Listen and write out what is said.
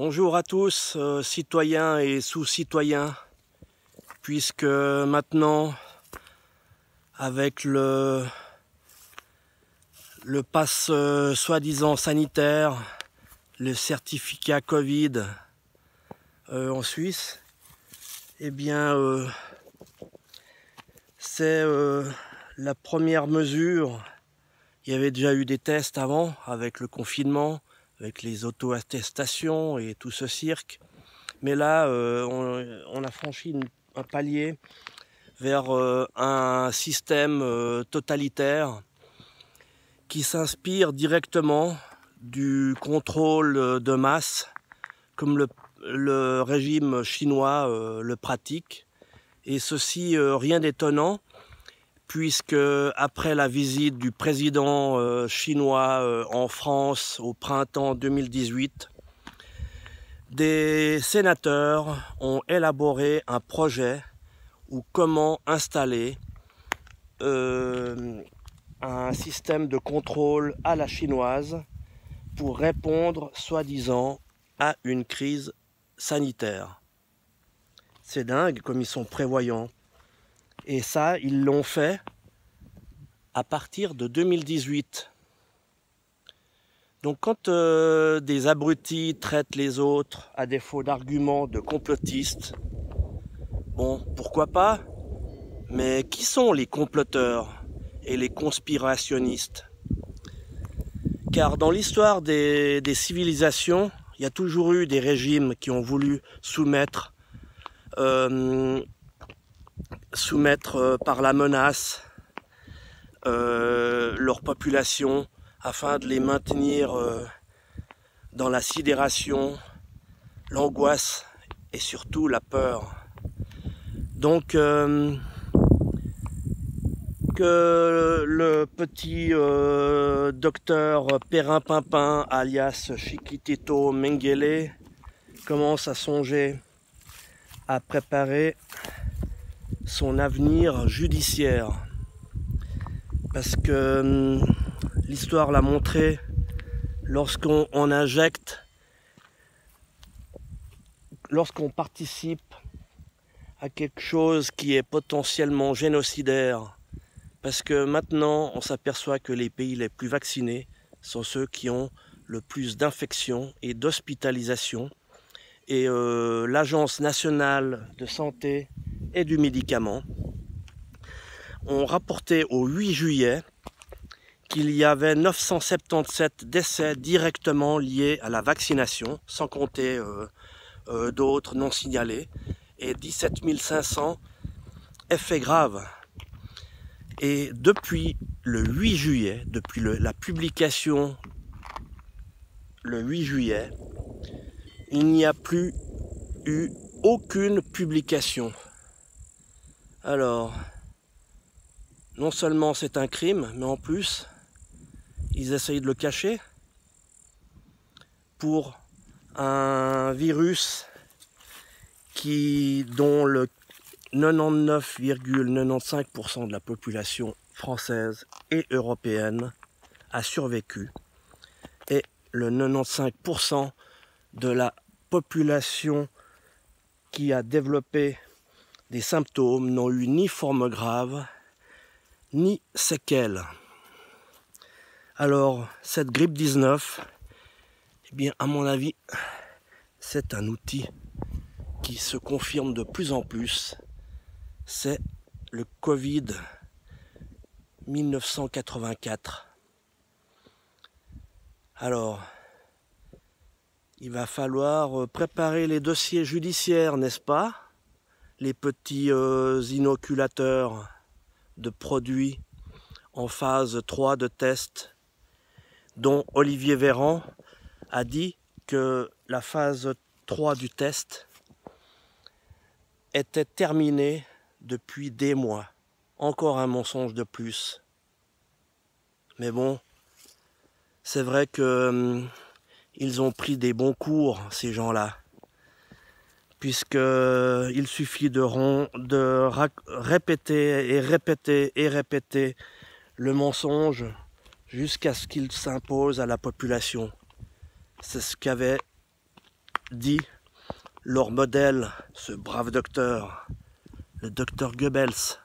Bonjour à tous, citoyens et sous-citoyens, puisque maintenant, avec le pass soi-disant sanitaire, le certificat Covid en Suisse, eh bien, c'est la première mesure. Il y avait déjà eu des tests avant, avec le confinement, avec les auto-attestations et tout ce cirque. Mais là, on a franchi un palier vers un système totalitaire qui s'inspire directement du contrôle de masse, comme le régime chinois le pratique. Et ceci, rien d'étonnant, puisque après la visite du président chinois en France au printemps 2018, des sénateurs ont élaboré un projet ou comment installer un système de contrôle à la chinoise pour répondre soi-disant à une crise sanitaire. C'est dingue comme ils sont prévoyants. Et ça, ils l'ont fait à partir de 2018. Donc quand des abrutis traitent les autres à défaut d'arguments de complotistes, bon, pourquoi pas? Mais qui sont les comploteurs et les conspirationnistes? Car dans l'histoire des civilisations, il y a toujours eu des régimes qui ont voulu soumettre par la menace leur population afin de les maintenir dans la sidération, l'angoisse et surtout la peur. Donc que le petit docteur Perrin-Pimpin alias Chiquitito Mengele commence à songer à préparer son avenir judiciaire. Parce que l'histoire l'a montré, lorsqu'on injecte, lorsqu'on participe à quelque chose qui est potentiellement génocidaire, parce que maintenant on s'aperçoit que les pays les plus vaccinés sont ceux qui ont le plus d'infections et d'hospitalisations, et l'Agence nationale de santé et du médicament ont rapporté au 8 juillet qu'il y avait 977 décès directement liés à la vaccination, sans compter d'autres non signalés, et 17 500 effets graves. Et depuis le 8 juillet, depuis la publication le 8 juillet, il n'y a plus eu aucune publication. Alors, non seulement c'est un crime, mais en plus, ils essayent de le cacher pour un virus dont le 99,95% de la population française et européenne a survécu, et le 95% de la population qui a développé des symptômes n'ont eu ni forme grave, ni séquelles. Alors, cette grippe 19, eh bien, à mon avis, c'est un outil qui se confirme de plus en plus. C'est le Covid 1984. Alors, il va falloir préparer les dossiers judiciaires, n'est-ce pas? Les petits inoculateurs de produits en phase 3 de test, dont Olivier Véran a dit que la phase 3 du test était terminée depuis des mois. Encore un mensonge de plus. Mais bon, c'est vrai que ils ont pris des bons cours, ces gens-là, puisqu'il suffit de répéter et répéter et répéter le mensonge jusqu'à ce qu'il s'impose à la population. C'est ce qu'avait dit leur modèle, ce brave docteur, le docteur Goebbels,